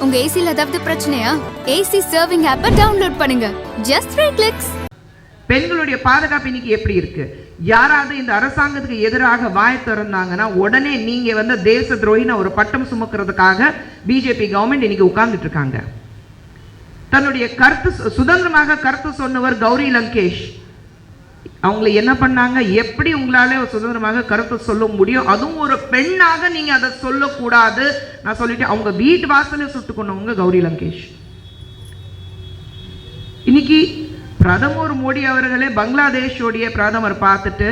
உங்க ஏசில ஏதாவது பிரச்சனையா? ஏசி சர்விங் ஆப்பை டவுன்லோட் பண்ணுங்க. Just 3 clicks. பெண்களுடைய பாதுகாப்பு இன்னைக்கு எப்படி இருக்கு? யாராவது இந்த அரசாங்கத்துக்கு எதிராக வாய் திறந்தாங்கன்னா உடனே நீங்க வந்து தேச துரோகின்னு ஒரு பட்டம் சுமக்கிறதுக்காக பிஜேபி கவர்மெண்ட் இன்னைக்கு உட்கார்ந்துட்டு இருக்காங்க. தன்னுடைய கருத்து சுதந்திரமாக கருத்து சொன்னவர் கௌரி லங்கேஷ் அவங்களை என்ன பண்ணாங்க? எப்படி உங்களால சுதந்திரமாக கருத்து சொல்ல முடியும்? அதுவும் ஒரு பெண்ணாக நீங்க அதை சொல்லக்கூடாது. நான் சொல்லிட்டேன். அவங்க வீட்டு வாசல சுட்டு கொண்டவங்க கௌரி லங்கேஷ். இன்னைக்கு பிரதமர் மோடி அவர்களே பங்களாதேஷோடைய பிரதமர் பார்த்துட்டு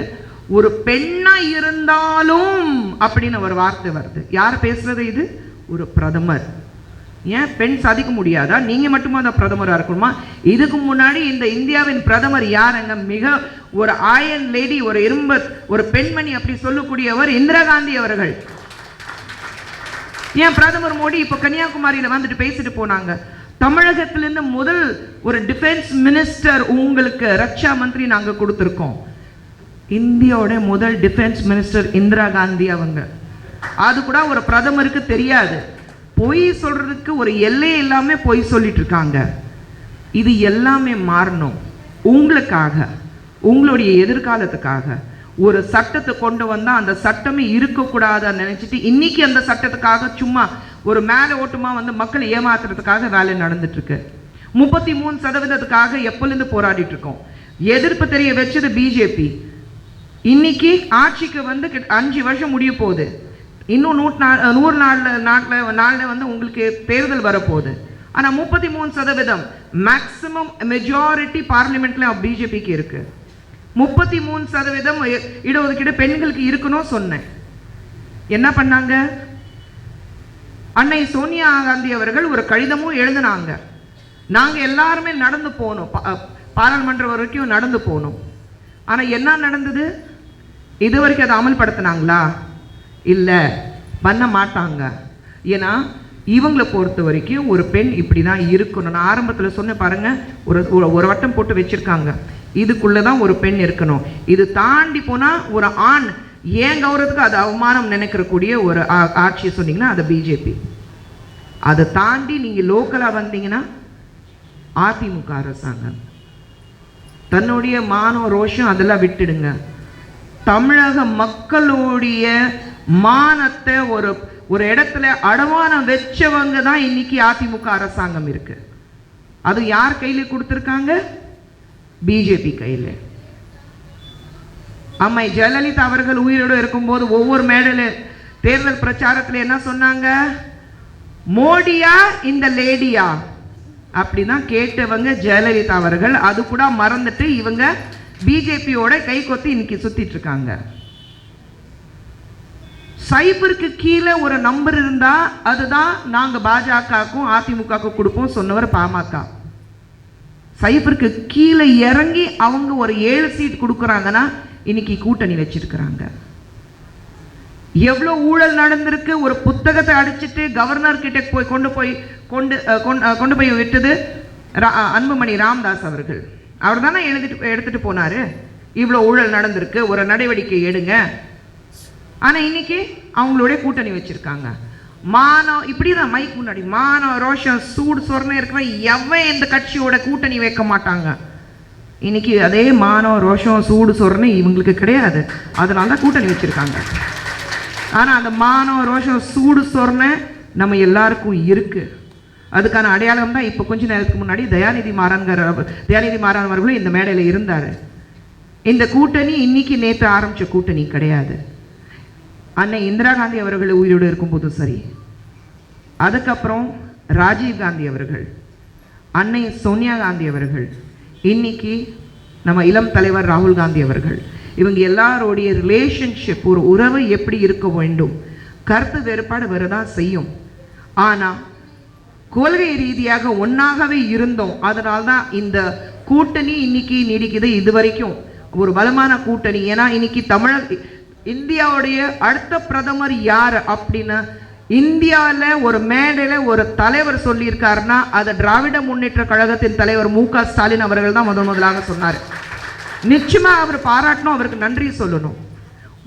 ஒரு பெண்ணா இருந்தாலும் அப்படின்னு ஒரு வார்த்தை வருது. யார் பேசுறது? இது ஒரு பிரதமர். ஏன் பெண் சாதிக்க முடியாதா? நீங்க மட்டுமா அந்த பிரதமராக இருக்கணுமா? இதுக்கு முன்னாடி இந்த இந்தியாவின் பிரதமர் யாருங்க? மிக ஒரு ஆயன் லேடி, ஒரு ஒரு பெண்மணி அப்படி சொல்லக்கூடியவர் இந்திரா காந்தி அவர்கள். ஏன் பிரதமர் மோடி இப்ப கன்னியாகுமரியில வந்துட்டு பேசிட்டு போனாங்க. தமிழகத்திலிருந்து முதல் ஒரு டிஃபென்ஸ் மினிஸ்டர் உங்களுக்கு ரக்ஷா மந்திரி நாங்க கொடுத்திருக்கோம். இந்தியாவோட முதல் டிஃபென்ஸ் மினிஸ்டர் இந்திரா காந்தி அவங்க. அது கூட ஒரு பிரதமருக்கு தெரியாது. பொய் சொல்றதுக்கு ஒரு எல்லை எல்லாமே பொய் சொல்லிட்டு இருக்காங்க. இது எல்லாமே மாறணும். உங்களுக்காக, உங்களுடைய எதிர்காலத்துக்காக ஒரு சட்டத்தை கொண்டு வந்தா அந்த சட்டமே இருக்கக்கூடாதுன்னு நினைச்சிட்டு இன்னைக்கு அந்த சட்டத்துக்காக சும்மா ஒரு மேலே ஓட்டுமா வந்து மக்களை ஏமாத்துறதுக்காக வேலை நடந்துட்டு இருக்கு. 33% எப்போலேருந்து போராடிட்டு இருக்கோம். எதிர்ப்பு தெரிய வச்சது பிஜேபி. இன்னைக்கு ஆட்சிக்கு வந்து 5 வருஷம் முடிய போகுது. இன்னும் 100 நாளில் வந்து உங்களுக்கு தேர்தல் வரப்போகுது. ஆனால் 33% மேக்சிமம் மெஜாரிட்டி பார்லிமெண்ட்ல பிஜேபிக்கு இருக்கு. 33% இடஒதுக்கீடு பெண்களுக்கு இருக்கணும் சொன்னேன். என்ன பண்ணாங்க? அன்னை சோனியா காந்தி அவர்கள் ஒரு கடிதமும் எழுதினாங்க. நாங்க எல்லாருமே நடந்து போனோம், பாராளுமன்றம் வரைக்கும் நடந்து போனோம். ஆனா என்ன நடந்தது? இது வரைக்கும் அதை அமல்படுத்தினாங்களா? இல்லை, பண்ண மாட்டாங்க. ஏன்னா இவங்களை பொறுத்த வரைக்கும் ஒரு பெண் இப்படி தான் இருக்கணும். நான் ஆரம்பத்தில் சொன்ன பாருங்க, ஒரு வட்டம் போட்டு வச்சிருக்காங்க. இதுக்குள்ளே தான் ஒரு பெண் இருக்கணும். இது தாண்டி போனால் ஒரு ஆண் ஏன் கௌரவத்துக்கு அது அவமானம் நினைக்கிறக்கூடிய ஒரு ஆட்சியை சொன்னீங்கன்னா அது பிஜேபி. அதை தாண்டி நீங்கள் லோக்கலாக வந்தீங்கன்னா அதிமுக அரசாங்கம். தன்னுடைய மானம் ரோஷம் அதெல்லாம் விட்டுடுங்க. தமிழக மக்களுடைய மானத்தை ஒரு இடத்துல அடமானம் வச்சவங்க தான் இன்னைக்கு அதிமுக அரசாங்கம் இருக்கு. அது யார் கையில கொடுத்திருக்காங்க? பிஜேபி கையில. அம்மை ஜெயலலிதா அவர்கள் உயிரோடு இருக்கும்போது ஒவ்வொரு மேடையில தேர்தல் பிரச்சாரத்தில் என்ன சொன்னாங்க? மோடியா இந்த லேடியா அப்படிதான் கேட்டவங்க ஜெயலலிதா அவர்கள். அது கூட மறந்துட்டு இவங்க பிஜேபியோட கை கொத்தி இன்னைக்கு சுத்திட்டு இருக்காங்க. சைபருக்கு கீழே ஒரு நம்பர் இருந்தா அதுதான் நாங்க பாஜகவுக்கும் அதிமுகவுக்கும் கொடுப்போம் சொன்னவர் பாமக. சைபருக்கு கீழே இறங்கி அவங்க ஒரு 7 சீட் கொடுக்குறாங்கன்னா இன்னைக்கு கூட்டணி வச்சிருக்கிறாங்க. எவ்வளவு ஊழல் நடந்திருக்கு. ஒரு புத்தகத்தை அடிச்சுட்டு கவர்னர் கிட்ட போய் கொண்டு போய் விட்டது அன்புமணி ராமதாஸ் அவர்கள். அவர் தானே எடுத்துட்டு போனாரு. இவ்வளவு ஊழல் நடந்திருக்கு, ஒரு நடவடிக்கை எடுங்க. ஆனா இன்னைக்கு அவங்களுடைய கூட்டணி வச்சிருக்காங்க. மானம் இப்படிதான் மைக் முன்னாடி மானம் ரோஷம் சூடு சொரணை இருக்கிற எவன் இந்த கட்சியோட கூட்டணி வைக்க மாட்டாங்க. இன்னைக்கு அதே மானம் ரோஷம் சூடு சொரணை இவங்களுக்கு கிடையாது. அதனால தான் கூட்டணி வச்சிருக்காங்க. ஆனா அந்த மானம் ரோஷம் சூடு சொரணை நம்ம எல்லாருக்கும் இருக்கு. அதுக்கான அடையாளம் தான் இப்போ கொஞ்ச நேரத்துக்கு முன்னாடி தயாநிதி மாறன் அவர்களும் இந்த மேடையில் இருந்தார். இந்த கூட்டணி இன்னைக்கு நேற்று ஆரம்பிச்ச கூட்டணி கிடையாது. அன்னை இந்திரா காந்தி அவர்கள் உயிரோடு இருக்கும்போது சரி, அதுக்கப்புறம் ராஜீவ் காந்தி அவர்கள், அன்னை சோனியா காந்தி அவர்கள், இன்னைக்கு நம்ம இளம் தலைவர் ராகுல் காந்தி அவர்கள், இவங்க எல்லாரோடைய ரிலேஷன்ஷிப் ஒரு உறவு எப்படி இருக்க வேண்டும்? கருத்து வேறுபாடு வரதான் செய்யும். ஆனால் கொள்கை ரீதியாக ஒன்றாகவே இருந்தோம். அதனால்தான் இந்த கூட்டணி இன்னைக்கு நீடிக்குது. இது வரைக்கும் ஒரு பலமான கூட்டணி. ஏன்னா இன்னைக்கு இந்தியாவுடைய அடுத்த பிரதமர் யார் அப்படின்னு இந்தியாவில் ஒரு மேடையில் ஒரு தலைவர் சொல்லியிருக்காருன்னா அது திராவிட முன்னேற்ற கழகத்தின் தலைவர் மு.க. ஸ்டாலின் அவர்கள் தான் முதலாக சொன்னார். நிச்சயமா அவர் பாராட்டணும், அவருக்கு நன்றி சொல்லணும்.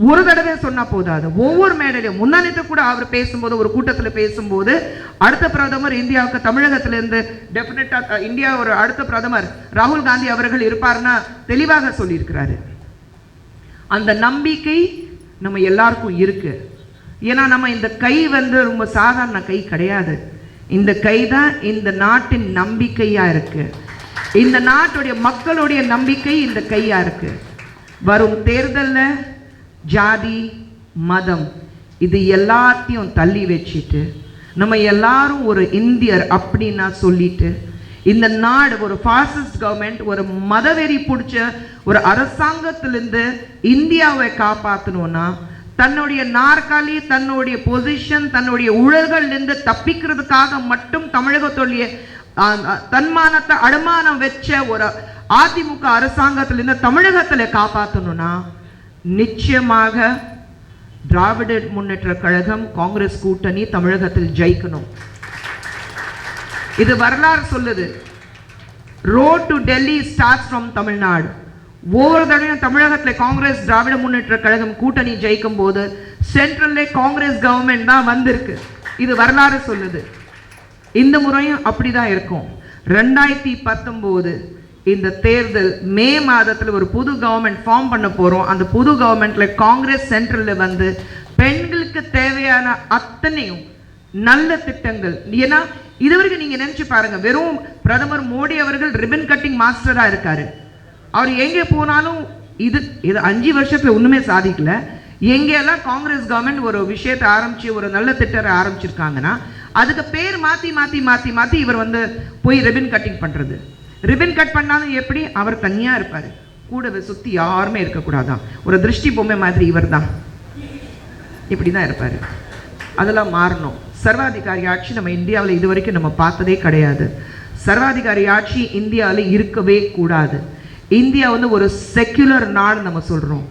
ஒரு தடவை சொன்னா போதாது, ஒவ்வொரு மேடையிலும். முன்னாடி கூட அவர் பேசும்போது, ஒரு கூட்டத்தில் பேசும்போது, அடுத்த பிரதமர் இந்தியாவுக்கு தமிழகத்திலிருந்து டெஃபினட்டா இந்தியா ஒரு அடுத்த பிரதமர் ராகுல் காந்தி அவர்கள் இருப்பார்னா தெளிவாக சொல்லியிருக்கிறாரு. அந்த நம்பிக்கை நம்ம எல்லாருக்கும் இருக்கு. ஏன்னா நம்ம இந்த கை ரொம்ப சாதாரண கை கிடையாது. இந்த கை தான் இந்த நாட்டின் நம்பிக்கையா இருக்கு. இந்த நாட்டுடைய மக்களுடைய நம்பிக்கை இந்த கையா இருக்கு. வரும் தேர்தலில் ஜாதி மதம் இது எல்லாத்தையும் தள்ளி வச்சுட்டு நம்ம எல்லாரும் ஒரு இந்தியர் அப்படின்னா சொல்லிட்டு, இந்த நாடு ஒரு ஃபாசிஸ்ட் கவர்மெண்ட், ஒரு மதவெறி பிடிச்ச ஒரு அரசாங்கத்திலிருந்து இந்தியாவை காப்பாற்றணும்னா, தன்னுடைய நாற்காலி, தன்னுடைய பொசிஷன், தன்னுடைய ஊழல்களிலிருந்து தப்பிக்கிறதுக்காக மட்டும் தமிழகத்துடைய தன்மானத்தை அடமானம் வச்ச ஒரு அதிமுக அரசாங்கத்திலிருந்து தமிழகத்துல காப்பாற்றணும்னா நிச்சயமாக திராவிட முன்னேற்ற கழகம் காங்கிரஸ் கூட்டணி தமிழகத்தில் ஜெயிக்கணும். இது வரலாறு சொல்லுது. Road to Delhi starts from Tamil Nadu. ஒவ்வொரு தடவையும் தமிழகத்தில் காங்கிரஸ் திராவிட முன்னேற்ற கழகம் கூட்டணி ஜெயிக்கும் போது சென்ட்ரல்ல காங்கிரஸ் கவர்மெண்ட் தான் வந்திருக்கு. இது வரலாறு சொல்லுது. இந்த முறையும் அப்படிதான் இருக்கும். 2019 இந்த தேர்தல் மே மாதத்தில் ஒரு புது கவர்மெண்ட் ஃபார்ம் பண்ண போறோம். அந்த புது கவர்மெண்ட்ல காங்கிரஸ் சென்ட்ரல்ல வந்து பெண்களுக்கு தேவையான அத்தனையும் நல்ல திட்டங்கள். ஏன்னா இதுவரைக்கும் நீங்க நினைச்சு பாருங்க, வெறும் பிரதமர் மோடி அவர்கள் ரிபன் கட்டிங் மாஸ்டரா இருக்காரு. அவர் எங்கே போனாலும் இது 5 வருஷத்துல ஒண்ணுமே சாதிக்கல. எங்கெல்லாம் காங்கிரஸ் கவர்மெண்ட் ஒரு விஷயத்தை ஆரம்பிச்சு ஒரு நல்ல திட்டத்தை ஆரம்பிச்சிருக்காங்கன்னா அதுக்கு பேர் மாத்தி மாத்தி மாத்தி மாத்தி இவர் வந்து போய் ரிபன் கட்டிங் பண்றது. ரிபன் கட் பண்ணாலும் எப்படி, அவர் தனியா இருப்பாரு, கூடவே சுத்தி யாருமே இருக்கக்கூடாதான், ஒரு திருஷ்டி பொம்மை மாதிரி இவர் தான் இப்படிதான் இருப்பாரு. அதெல்லாம் மாறணும். சர்வாதிகாரி ஆட்சி நம்ம இந்தியாவில் இது வரைக்கும் நம்ம பார்த்ததே கிடையாது. சர்வாதிகாரி ஆட்சி இந்தியாவில் இருக்கவே கூடாது. இந்தியா வந்து ஒரு செக்யுலர் நாடு நம்ம சொல்றோம்.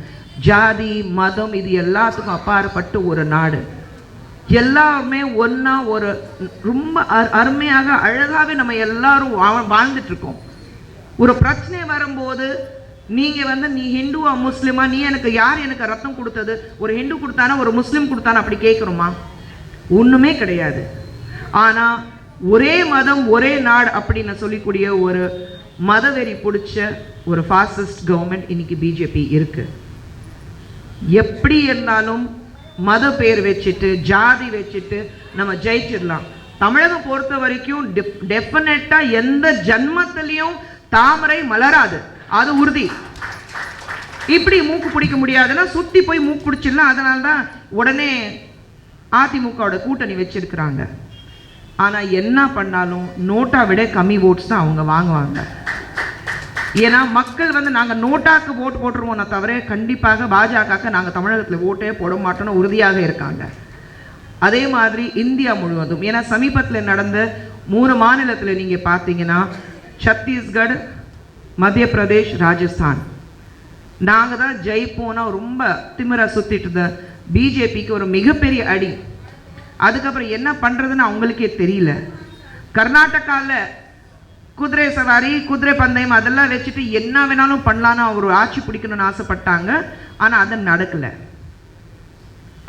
ஜாதி மதம் இது எல்லாத்துக்கும் அப்பாற்பட்டு ஒரு நாடு. எல்லாருமே ஒன்னா ஒரு ரொம்ப அருமையாக அழகாவே நம்ம எல்லாரும் வாழ்ந்துட்டு இருக்கோம். ஒரு பிரச்சனை வரும்போது நீங்க வந்து நீ ஹிந்துவா முஸ்லிமா, நீ எனக்கு யார் எனக்கு ரத்தம் கொடுத்தது, ஒரு ஹிந்து கொடுத்தானா ஒரு முஸ்லிம் கொடுத்தானா அப்படி கேட்குறோமா? ஒண்ணுமே கிடையாது. ஆனா ஒரே மதம் ஒரே நாடு அப்படின்னு சொல்லக்கூடிய ஒரு மதவெறி பிடிச்ச ஒரு ஃபாசிஸ்ட் கவர்மெண்ட் இன்னைக்கு பிஜேபி இருக்கு. எப்படி இருந்தாலும் மத பேர் வச்சுட்டு ஜாதி வச்சுட்டு நம்ம ஜெயிச்சிடலாம். தமிழகம் பொறுத்த வரைக்கும் டெஃபினட்டா எந்த ஜன்மத்திலையும் தாமரை மலராது, அது உறுதி. இப்படி மூக்கு பிடிக்க முடியாதுன்னா சுத்தி போய் மூக்கு பிடிச்சிடலாம். அதனால்தான் உடனே அதிமுகவோட கூட்டணி வச்சிருக்கிறாங்க. ஆனா என்ன பண்ணாலும் நோட்டா விட கம்மி ஓட்ஸ் தான் அவங்க வாங்குவாங்க. ஏன்னா மக்கள் வந்து நாங்க நோட்டாக்கு ஓட்டு போட்டுருவோம் தவிர கண்டிப்பாக பாஜக நாங்க தமிழகத்தில் ஓட்டே போட மாட்டோம்னு உறுதியாக இருக்காங்க. அதே மாதிரி இந்தியா முழுவதும், ஏன்னா சமீபத்தில் நடந்த 3 மாநிலத்தில் நீங்க பார்த்தீங்கன்னா சத்தீஸ்கர், மத்திய பிரதேஷ், ராஜஸ்தான், நாங்க தான் ஜெயிப்போம்னா ரொம்ப திமிரா சுத்திட்டு இருந்த பிஜேபிக்கு ஒரு மிகப்பெரிய அடி. அதுக்கப்புறம் என்ன பண்றதுன்னு அவங்களுக்கே தெரியல. கர்நாடகாவில் குதிரை சவாரி, குதிரை பந்தயம் அதெல்லாம் வச்சுட்டு என்ன வேணாலும் பண்ணலான்னு அவர் ஆட்சி பிடிக்கணும்னு ஆசைப்பட்டாங்க. ஆனா அது நடக்கல.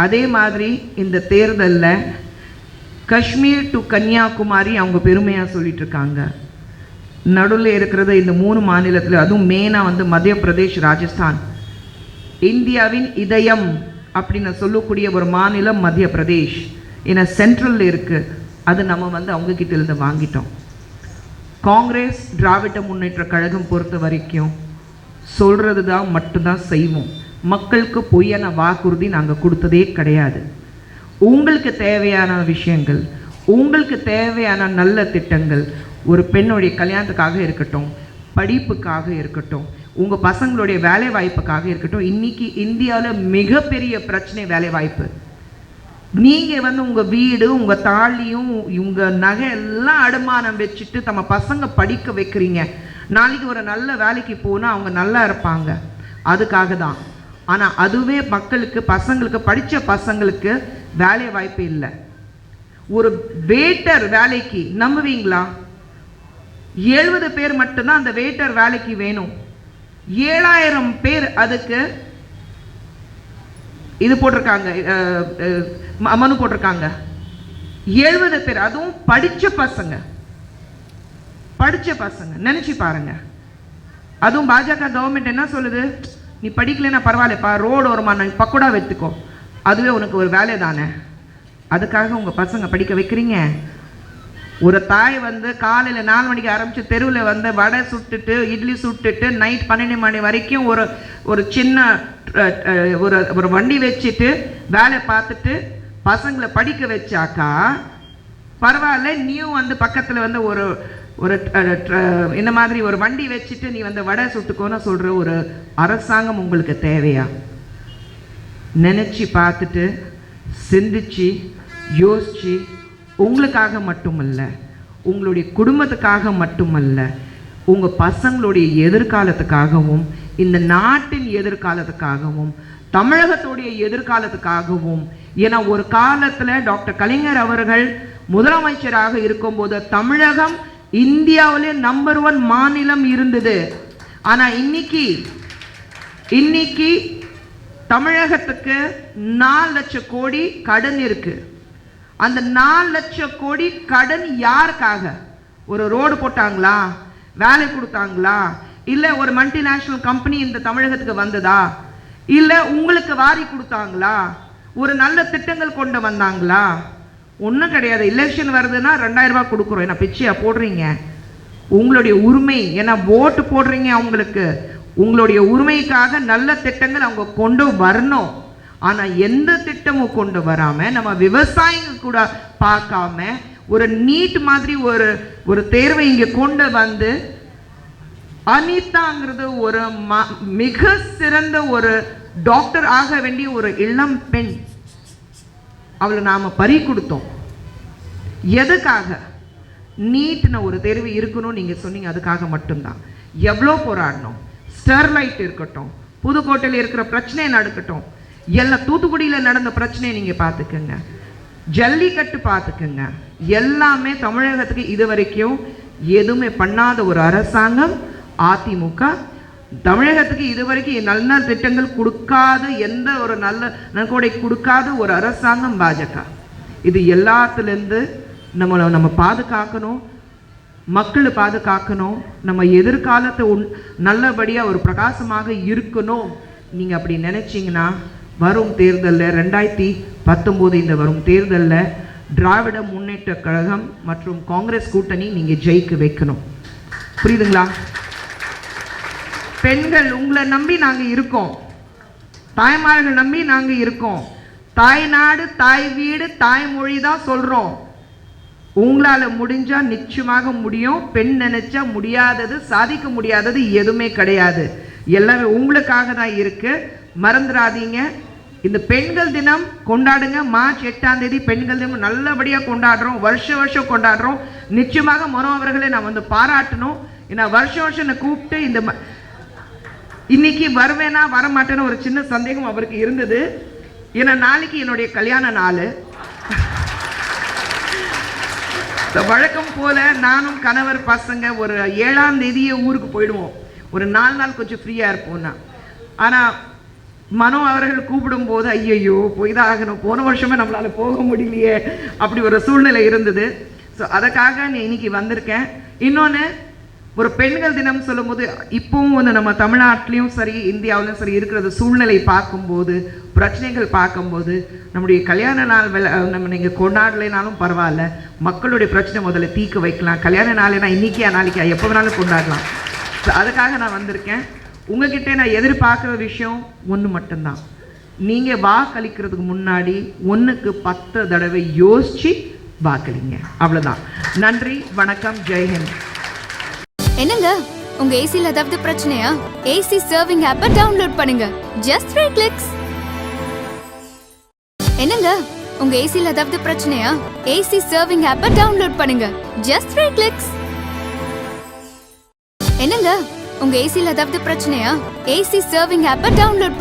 அதே மாதிரி இந்த தேர்தலில் காஷ்மீர் டு கன்னியாகுமரி அவங்க பெருமையா சொல்லிட்டு இருக்காங்க. நடுவில் இருக்கிறது இந்த 3 மாநிலத்தில், அதுவும் மெயினா வந்து மத்திய பிரதேஷ், ராஜஸ்தான். இந்தியாவின் இதயம் அப்படின்னு சொல்லக்கூடிய ஒரு மாநிலம் மத்திய பிரதேஷ். ஏன்னா சென்ட்ரல் இருக்கு. அது நம்ம வந்து அவங்க கிட்ட இருந்து வாங்கிட்டோம். காங்கிரஸ் திராவிட முன்னேற்ற கழகம் பொறுத்த வரைக்கும் சொல்றது தான் மட்டும்தான் செய்வோம். மக்களுக்கு பொய்யான வாக்குறுதி நாங்கள் கொடுத்ததே கிடையாது. உங்களுக்கு தேவையான விஷயங்கள், உங்களுக்கு தேவையான நல்ல திட்டங்கள், ஒரு பெண்ணுடைய கல்யாணத்துக்காக இருக்கட்டும், படிப்புக்காக இருக்கட்டும், உங்கள் பசங்களுடைய வேலை வாய்ப்புக்காக இருக்கட்டும். இன்னைக்கு இந்தியாவில் மிகப்பெரிய பிரச்சனை வேலை வாய்ப்பு. நீங்கள் வந்து உங்கள் வீடு, உங்கள் தாலியும் உங்கள் நகை எல்லாம் அடமானம் வச்சுட்டு நம்ம பசங்க படிக்க வைக்கிறீங்க. நாளைக்கு ஒரு நல்ல வேலைக்கு போனால் அவங்க நல்லா இருப்பாங்க, அதுக்காக தான். ஆனால் அதுவே மக்களுக்கு, பசங்களுக்கு, படித்த பசங்களுக்கு வேலை வாய்ப்பு இல்லை. ஒரு வேட்டர் வேலைக்கு நம்புவீங்களா? 70 பேர் மட்டும்தான் அந்த வேட்டர் வேலைக்கு வேணும். 7000 பேர் அதுக்கு இது போட்டிருக்காங்க, மனு போட்டிருக்காங்க. 70 பேர், அதுவும் படிச்ச பசங்க. நினைச்சு பாருங்க. அதுவும் பாஜக கவர்மெண்ட் என்ன சொல்லுது, நீ படிக்கலன்னா பரவாயில்லப்பா, ரோடு ஓரமா பக்கோடா வைத்துக்கோ, அதுவே உனக்கு ஒரு வேலை தானே. அதுக்காக உங்க பசங்க படிக்க வைக்கிறீங்க. ஒரு தாய் காலையில் 4 மணிக்கு ஆரம்பிச்சு தெருவில் வடை சுட்டுட்டு இட்லி சுட்டுட்டு நைட் 12 மணி வரைக்கும் ஒரு சின்ன ஒரு வண்டி வச்சுட்டு வேலை பார்த்துட்டு பசங்களை படிக்க வச்சாக்கா பரவாயில்ல, நீயும் பக்கத்தில் ஒரு ஒரு இந்த மாதிரி ஒரு வண்டி வச்சுட்டு நீ வடை சுட்டுக்கோன்னு சொல்கிற ஒரு அரசாங்கம் உங்களுக்கு தேவையா? நினச்சி பார்த்துட்டு சிந்திச்சு யோசிச்சு, உங்களுக்காக மட்டுமல்ல, உங்களுடைய குடும்பத்துக்காக மட்டுமல்ல, உங்கள் பசங்களுடைய எதிர்காலத்துக்காகவும் இந்த நாட்டின் எதிர்காலத்துக்காகவும் தமிழகத்துடைய எதிர்காலத்துக்காகவும். ஏன்னா ஒரு காலத்தில் டாக்டர் கலைஞர் அவர்கள் முதலமைச்சராக இருக்கும்போது தமிழகம் இந்தியாவிலே நம்பர் 1 மாநிலம் இருந்தது. ஆனால் இன்னைக்கு தமிழகத்துக்கு 4 லட்சம் கோடி கடன் இருக்கு. அந்த 4 லட்சம் கோடி கடன் யாருக்காக? ஒரு ரோடு போட்டாங்களா? வேலை கொடுத்தாங்களா? இல்லை ஒரு மல்டிநேஷனல் கம்பெனி இந்த தமிழகத்துக்கு வந்ததா? இல்லை உங்களுக்கு வாரி கொடுத்தாங்களா? ஒரு நல்ல திட்டங்கள் கொண்டு வந்தாங்களா? ஒன்றும் கிடையாது. எலெக்ஷன் வருதுன்னா 2000 ரூபாய் கொடுக்குறோம். ஏன்னா பிச்சையா போடுறீங்க? உங்களுடைய உரிமை, ஏன்னா ஓட்டு போடுறீங்க அவங்களுக்கு. உங்களுடைய உரிமைக்காக நல்ல திட்டங்கள் அவங்க கொண்டு வரணும். ஆனால் எந்த திட்டமும் கொண்டு வராமல் நம்ம விவசாயிகள் கூட பார்க்காம ஒரு நீட் மாதிரி ஒரு தேர்வை இங்கே கொண்டு அனிதாங்கிறது ஒரு மிக சிறந்த ஒரு டாக்டர் ஆக வேண்டிய ஒரு இளம் பெண், அவளை நாம பறி கொடுத்தோம். எதுக்காக? நீட்னு ஒரு தேர்வு இருக்கணும் நீங்க சொன்னீங்க, அதுக்காக மட்டும்தான். எவ்வளோ போராடணும். ஸ்டெர்லைட் இருக்கட்டும், புதுக்கோட்டையில் இருக்கிற பிரச்சனையை நடக்கட்டும், எல்லாம் தூத்துக்குடியில் நடந்த பிரச்சனையை நீங்க பார்த்துக்குங்க, ஜல்லிக்கட்டு பார்த்துக்குங்க, எல்லாமே தமிழகத்துக்கு இது வரைக்கும் எதுவுமே பண்ணாத ஒரு அரசாங்கம் அதிமுக. தமிழகத்துக்கு இதுவரைக்கும் நல்ல திட்டங்கள் கொடுக்காத, எந்த ஒரு நல்ல நன்கொடை கொடுக்காத ஒரு அரசாங்கம் பாஜக. இது எல்லாத்துலேருந்து நம்ம பாதுகாக்கணும், மக்களை பாதுகாக்கணும், நம்ம எதிர்காலத்தை நல்லபடியாக ஒரு பிரகாசமாக இருக்கணும். நீங்கள் அப்படி நினச்சிங்கன்னா வரும் தேர்தலில் 2019 இந்த வரும் தேர்தலில் திராவிட முன்னேற்ற கழகம் மற்றும் காங்கிரஸ் கூட்டணி நீங்கள் ஜெயிக்க வைக்கணும். புரியுதுங்களா? பெண்கள் உங்களை நம்பி நாங்கள் இருக்கோம், தாய்மார்கள் நம்பி நாங்கள் இருக்கோம். தாய் நாடு, தாய் வீடு, தாய்மொழி தான் சொல்கிறோம். உங்களால் முடிஞ்சால் நிச்சயமாக முடியும். பெண் நினைச்சா முடியாதது, சாதிக்க முடியாதது எதுவுமே கிடையாது. எல்லாமே உங்களுக்காக தான் இருக்கு. மறந்துடாதீங்க. இந்த பெண்கள் தினம் கொண்டாடுங்க. மார்ச் 8ஆம் தேதி பெண்கள் தினம் நல்லபடியாக கொண்டாடுறோம், வருஷம் கொண்டாடுறோம். நிச்சயமாக மனோ அவர்களை நான் பாராட்டணும். ஏன்னா வருஷம் என்னை கூப்பிட்டு இந்த இன்னைக்கு வருவேனா வரமாட்டேன்னு ஒரு சின்ன சந்தேகம் அவருக்கு இருந்தது. ஏன்னா நாளைக்கு என்னுடைய கல்யாண நாள். வழக்கம் போல நானும் கணவர் பசங்க ஒரு 7ஆம் தேதியே ஊருக்கு போயிடுவோம். ஒரு 4 நாள் கொஞ்சம் ஃப்ரீயாக இருப்போம்னா. ஆனால் மனோ அவர்கள் கூப்பிடும் போது ஐயையோ போய் தான் ஆகணும், போன வருஷமே நம்மளால் போக முடியலையே, அப்படி ஒரு சூழ்நிலை இருந்தது. ஸோ அதுக்காக இன்னைக்கு வந்திருக்கேன். இன்னொன்று, ஒரு பெண்கள் தினம் சொல்லும்போது இப்போவும் நம்ம தமிழ்நாட்டிலையும் சரி இந்தியாவிலும் சரி இருக்கிறது சூழ்நிலை பார்க்கும்போது, பிரச்சனைகள் பார்க்கும்போது, நம்முடைய கல்யாண நாள் நம்ம நீங்கள் கொண்டாடலைனாலும் பரவாயில்ல, மக்களுடைய பிரச்சனை முதல்ல தீர்க்க வைக்கலாம். கல்யாண நாள்னா இன்னைக்கா நாளைக்கா எப்போ வேணாலும் கொண்டாடலாம். ஸோ அதுக்காக நான் வந்திருக்கேன். உங்ககிட்ட நான் எதிர்பார்க்குற விஷயம் ஒன்று மட்டும்தான். நீங்கள் வாக்களிக்கிறதுக்கு முன்னாடி 1க்கு 10 தடவை யோசிச்சு வாக்களிங்க. அவ்வளோதான். நன்றி, வணக்கம், ஜெய்ஹிந்த். என்னங்க, உங்க ஏசில ஏதாவது பிரச்சனையா? ஏசி சர்விங் ஆப்பை டவுன்லோட் பண்ணுங்க. Just 3 clicks. என்னங்க, உங்க ஏசில ஏதாவது பிரச்சனையா? ஏசி சர்விங் ஆப்பை டவுன்லோட் பண்ணுங்க. Just 3 clicks. என்னங்க, உங்க ஏசில ஏதாவது பிரச்சனையா? ஏசி சர்விங் ஆப்பை டவுன்லோட்